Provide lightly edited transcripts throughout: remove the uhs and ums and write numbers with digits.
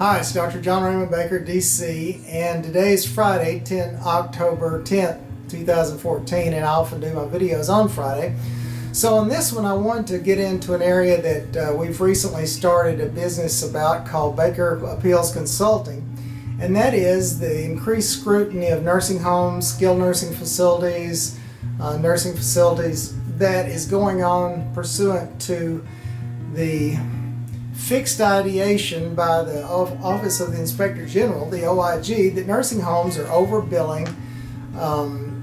Hi, it's Dr. John Raymond Baker, DC, and today is Friday, October 10th, 2014, and I often do my videos on Friday. So on this one, I want to get into an area that we've recently started a business about called Baker Appeals Consulting, and that is the increased scrutiny of nursing homes, skilled nursing facilities that is going on pursuant to the fixed ideation by the Office of the Inspector General, the OIG, that nursing homes are overbilling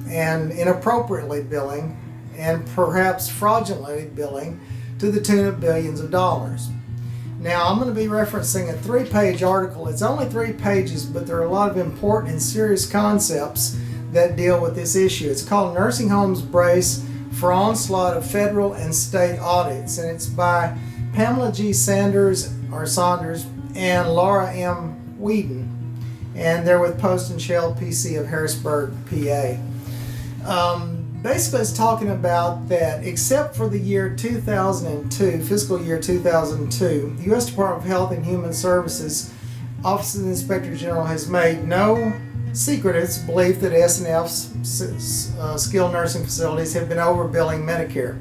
and inappropriately billing and perhaps fraudulently billing to the tune of billions of dollars. Now, I'm going to be referencing a 3-page article. It's only 3 pages, but there are a lot of important and serious concepts that deal with this issue. It's called Nursing Homes Brace for Onslaught of Federal and State Audits, and it's by Pamela G. Saunders and Laura M. Whedon, and they're with Post and Shell PC of Harrisburg, PA. Basically, it's talking about that except for the year 2002, fiscal year 2002, the U.S. Department of Health and Human Services, Office of the Inspector General has made no secret of its belief that S&F's skilled nursing facilities have been overbilling Medicare.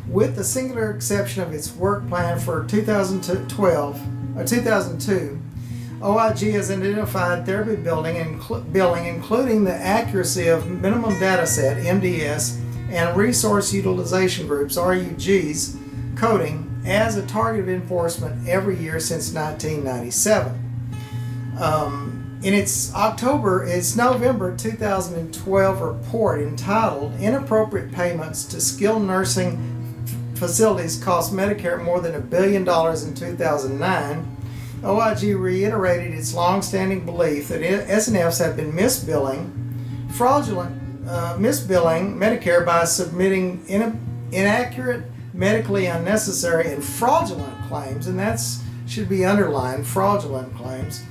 With the singular exception of its work plan for 2002, OIG has identified therapy billing, including the accuracy of minimum data set, MDS, and resource utilization groups, RUGs, coding as a target of enforcement every year since 1997. In its November 2012 report entitled Inappropriate Payments to Skilled Nursing Facilities Cost Medicare More Than $1 billion in 2009, OIG reiterated its long-standing belief that S&Fs have been misbilling Medicare by submitting inaccurate, medically unnecessary, and fraudulent claims, and that should be underlined, fraudulent claims,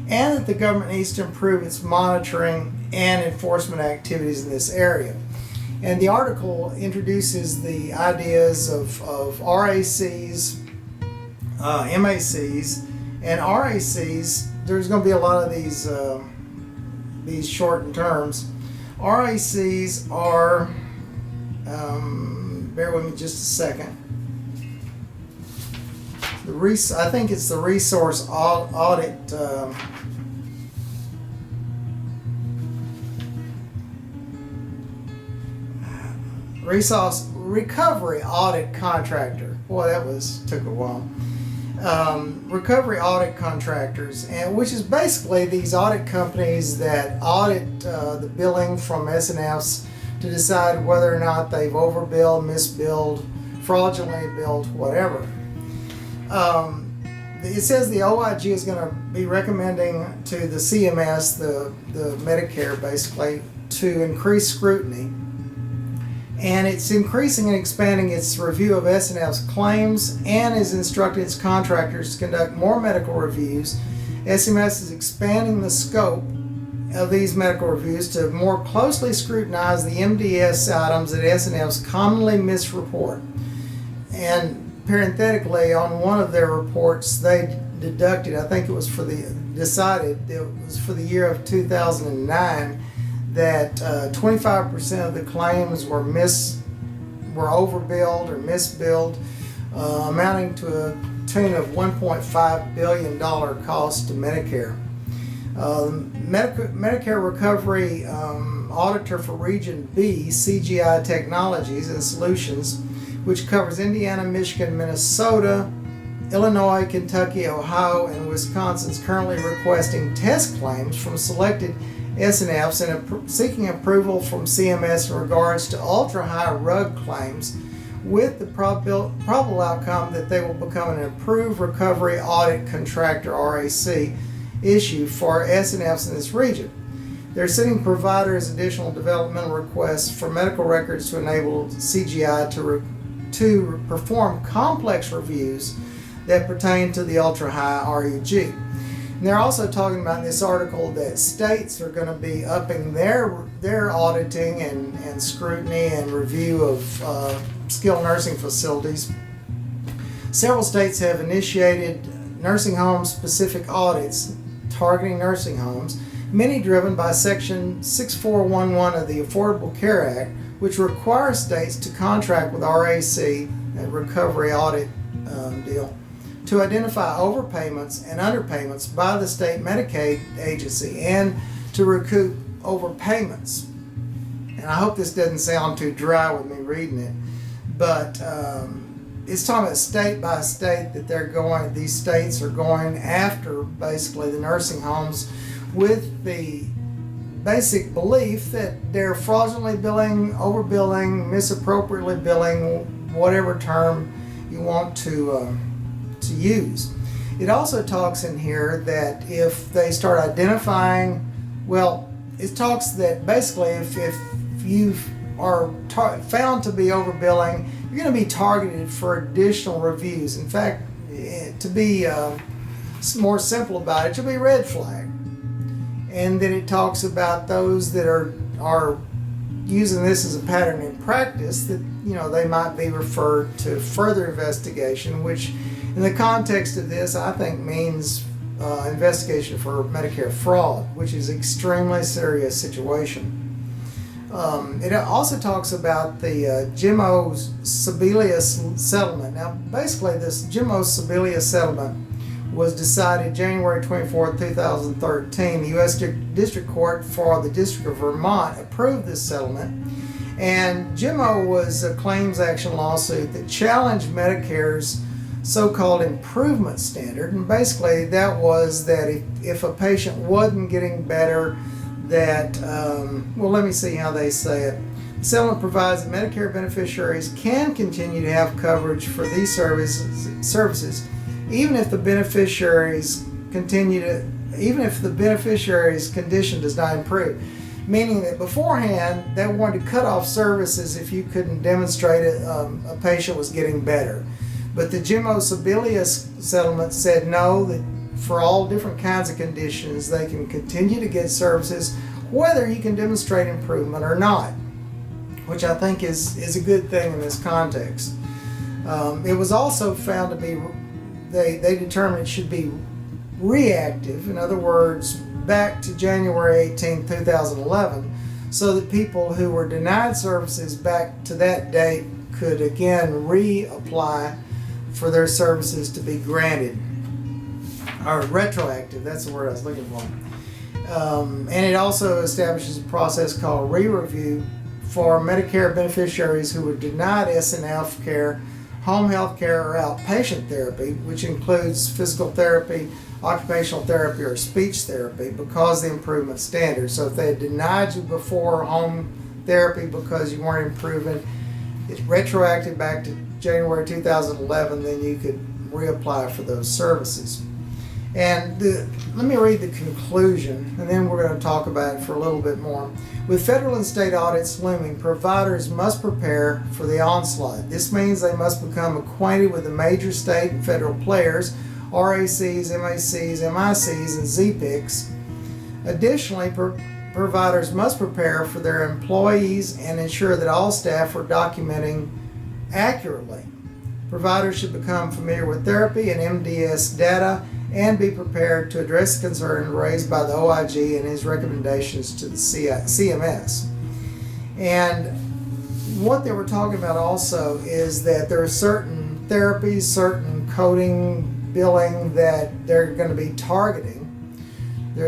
and that the government needs to improve its monitoring and enforcement activities in this area. And the article introduces the ideas of RACs, MACs, and RACs. There's going to be a lot of these shortened terms. RACs are, bear with me just a second. I think it's the Resource Audit. Resource Recovery Audit Contractor. Boy, took a while. Recovery Audit Contractors, and which is basically these audit companies that audit the billing from S&Fs to decide whether or not they've overbilled, misbilled, fraudulently billed, whatever. It says the OIG is going to be recommending to the CMS, the Medicare basically, to increase scrutiny. And it's increasing and expanding its review of S&F's claims and is instructing its contractors to conduct more medical reviews. SMS is expanding the scope of these medical reviews to more closely scrutinize the MDS items that S&Fs commonly misreport. And parenthetically, on one of their reports, they deducted, I think it was decided it was for the year of 2009, that 25% of the claims were overbilled or misbilled, amounting to a tune of $1.5 billion cost to Medicare. Medicare Recovery Auditor for Region B, CGI Technologies and Solutions, which covers Indiana, Michigan, Minnesota, Illinois, Kentucky, Ohio, and Wisconsin, is currently requesting test claims from selected S&Fs and seeking approval from CMS in regards to ultra-high RUG claims, with the probable outcome that they will become an approved recovery audit contractor, RAC, issue for S&Fs in this region. They're sending providers additional developmental requests for medical records to enable CGI to perform complex reviews that pertain to the ultra-high RUG. And they're also talking about in this article that states are going to be upping their auditing and scrutiny and review of skilled nursing facilities. Several states have initiated nursing home specific audits targeting nursing homes, many driven by Section 6411 of the Affordable Care Act, which requires states to contract with RAC, a recovery audit deal, to identify overpayments and underpayments by the state Medicaid agency and to recoup overpayments. And I hope this doesn't sound too dry with me reading it, but it's talking about state by state that these states are going after basically the nursing homes with the basic belief that they're fraudulently billing, overbilling, misappropriately billing, whatever term you want to use. It also talks in here that if they start identifying, it talks that basically if you are found to be overbilling, you're going to be targeted for additional reviews. In fact, to be more simple about it, you'll be red flagged. And then it talks about those that are using this as a pattern in practice, that they might be referred to further investigation, which in the context of this I think means investigation for Medicare fraud, which is an extremely serious situation. It also talks about the Jimmo Sebelius settlement. Now, basically, this Jimmo Sebelius settlement was decided January 24, 2013. The U.S. District Court for the District of Vermont approved this settlement. And Jimmo was a claims action lawsuit that challenged Medicare's so-called improvement standard. And basically, that was that if a patient wasn't getting better, that, let me see how they say it. The settlement provides that Medicare beneficiaries can continue to have coverage for these services even if the beneficiary's condition does not improve. Meaning that beforehand, they wanted to cut off services if you couldn't demonstrate a patient was getting better. But the Jimmo Sebelius settlement said no, that for all different kinds of conditions, they can continue to get services whether you can demonstrate improvement or not, which I think is a good thing in this context. It was also found to be, they determined it should be reactive, in other words, back to January 18, 2011, so that people who were denied services back to that date could again reapply for their services to be granted. Or retroactive, that's the word I was looking for. And it also establishes a process called re-review for Medicare beneficiaries who were denied SNF care, home health care, or outpatient therapy, which includes physical therapy, occupational therapy, or speech therapy, because of the improvement standard. So if they had denied you before home therapy because you weren't improving, it's retroactive back to January 2011, then you could reapply for those services. And let me read the conclusion, and then we're going to talk about it for a little bit more. With federal and state audits looming, providers must prepare for the onslaught. This means they must become acquainted with the major state and federal players, RACs, MACs, MICs, and ZPICs. Additionally, providers must prepare for their employees and ensure that all staff are documenting accurately. Providers should become familiar with therapy and MDS data and be prepared to address the concern raised by the OIG and his recommendations to the CMS. And what they were talking about also is that there are certain therapies, certain coding, billing that they're going to be targeting.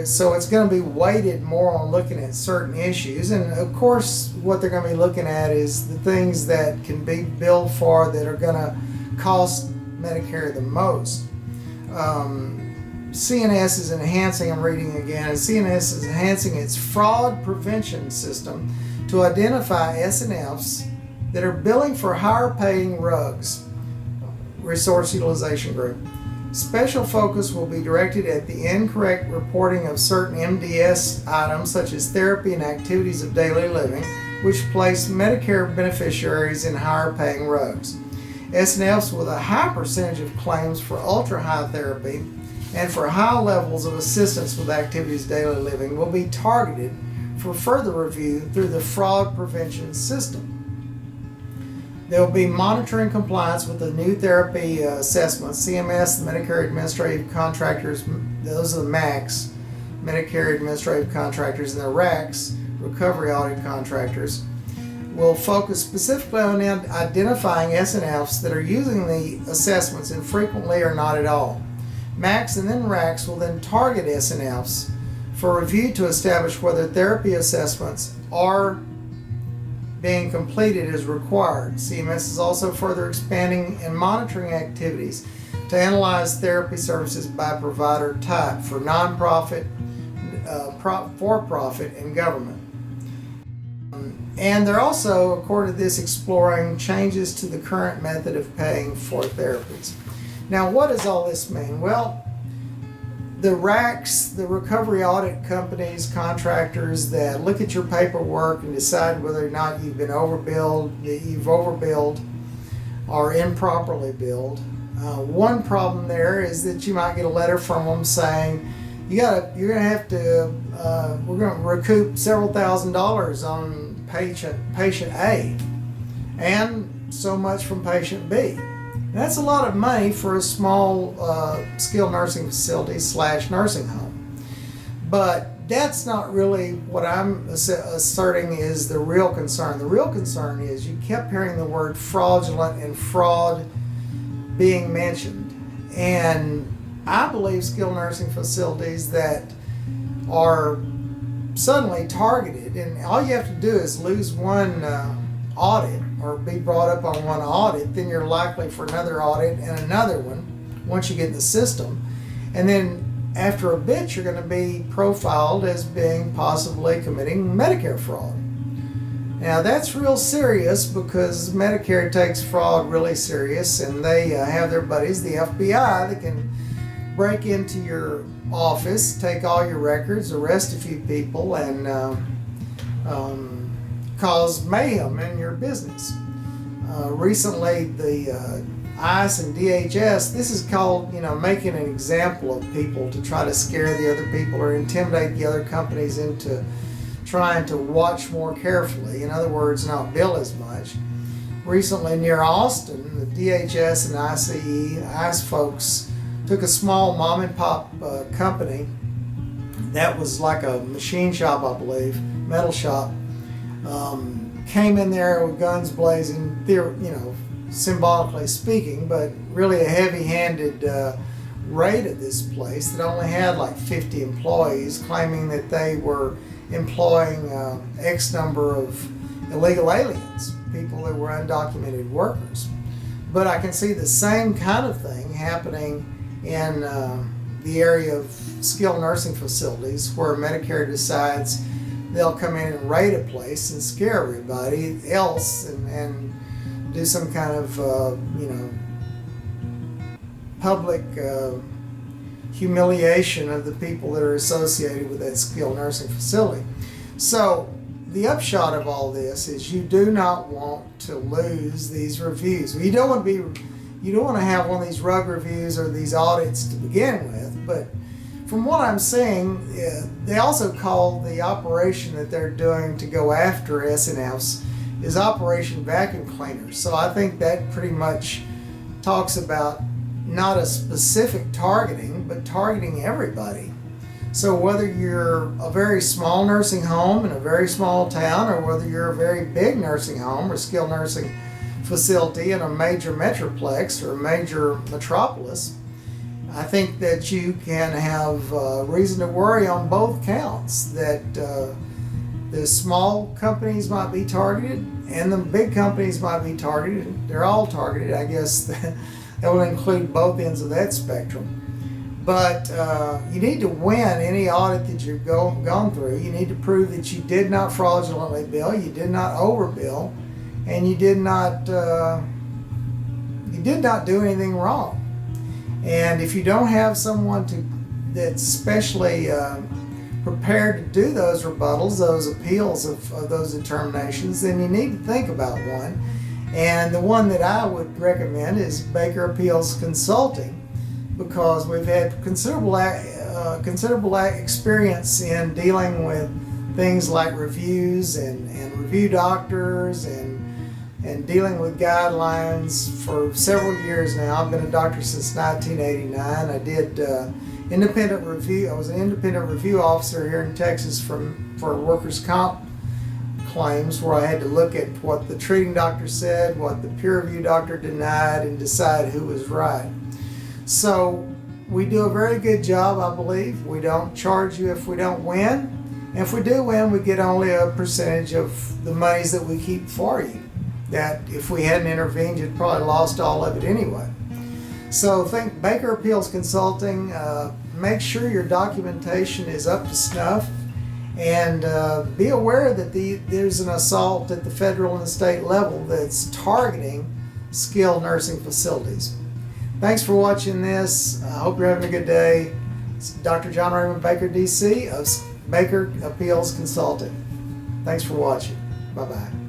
So it's going to be weighted more on looking at certain issues. And of course, what they're going to be looking at is the things that can be billed for that are going to cost Medicare the most. CNS is enhancing, I'm reading again, and CNS is enhancing its fraud prevention system to identify SNFs that are billing for higher paying RUGs, Resource Utilization Group. Special focus will be directed at the incorrect reporting of certain MDS items such as therapy and activities of daily living, which place Medicare beneficiaries in higher paying RUGs. SNFs with a high percentage of claims for ultra-high therapy and for high levels of assistance with activities of daily living will be targeted for further review through the fraud prevention system. They'll be monitoring compliance with the new therapy assessments. CMS, the Medicare Administrative Contractors, those are the MACs, Medicare Administrative Contractors, and the RACs, Recovery Audit Contractors, will focus specifically on identifying SNFs that are using the assessments infrequently or not at all. MACs and then RACs will then target SNFs for review to establish whether therapy assessments are being completed as required. CMS is also further expanding and monitoring activities to analyze therapy services by provider type for nonprofit, for-profit, and government. And they're also, according to this, exploring changes to the current method of paying for therapies. Now, what does all this mean? Well, the RACs, the recovery audit companies, contractors that look at your paperwork and decide whether or not you've been overbilled or improperly billed. One problem there is that you might get a letter from them saying we're going to recoup several $1,000s on patient A and so much from patient B. That's a lot of money for a small skilled nursing facility / nursing home. But that's not really what I'm asserting is the real concern. The real concern is you kept hearing the word fraudulent and fraud being mentioned. And I believe skilled nursing facilities that are suddenly targeted, and all you have to do is lose one audit or be brought up on one audit, then you're likely for another audit and another one once you get in the system. And then after a bit, you're going to be profiled as being possibly committing Medicare fraud. Now that's real serious because Medicare takes fraud really serious, and they have their buddies, the FBI, that can break into your office, take all your records, arrest a few people, and cause mayhem in your business. Recently, the ICE and DHS, this is called, making an example of people to try to scare the other people or intimidate the other companies into trying to watch more carefully. In other words, not bill as much. Recently near Austin, the DHS and ICE folks took a small mom and pop company that was like a machine shop, I believe, metal shop. Came in there with guns blazing, symbolically speaking, but really a heavy-handed raid at this place that only had like 50 employees, claiming that they were employing X number of illegal aliens, people that were undocumented workers. But I can see the same kind of thing happening in the area of skilled nursing facilities where Medicare decides they'll come in and raid a place and scare everybody else and do some kind of, public humiliation of the people that are associated with that skilled nursing facility. So the upshot of all this is you do not want to lose these reviews. You don't want to have one of these rug reviews or these audits to begin with, but from what I'm seeing, they also call the operation that they're doing to go after SNFs is Operation Vacuum Cleaner. So I think that pretty much talks about not a specific targeting, but targeting everybody. So whether you're a very small nursing home in a very small town, or whether you're a very big nursing home or skilled nursing facility in a major metroplex or a major metropolis, I think that you can have reason to worry on both counts, that the small companies might be targeted and the big companies might be targeted. They're all targeted, I guess. That will include both ends of that spectrum. But you need to win any audit that you've gone through. You need to prove that you did not fraudulently bill, you did not overbill, and you did not do anything wrong. And if you don't have someone that's specially prepared to do those rebuttals, those appeals of those determinations, then you need to think about one. And the one that I would recommend is Baker Appeals Consulting, because we've had considerable experience in dealing with things like reviews and review doctors and and dealing with guidelines for several years now. I've been a doctor since 1989. I did independent review. I was an independent review officer here in Texas for workers' comp claims, where I had to look at what the treating doctor said, what the peer review doctor denied, and decide who was right. So we do a very good job, I believe. We don't charge you if we don't win. And if we do win, we get only a percentage of the monies that we keep for you. That if we hadn't intervened, you'd probably lost all of it anyway. So think Baker Appeals Consulting. Make sure your documentation is up to snuff, and be aware that there's an assault at the federal and state level that's targeting skilled nursing facilities. Thanks for watching this. I hope you're having a good day. It's Dr. John Raymond Baker, DC of Baker Appeals Consulting. Thanks for watching. Bye-bye.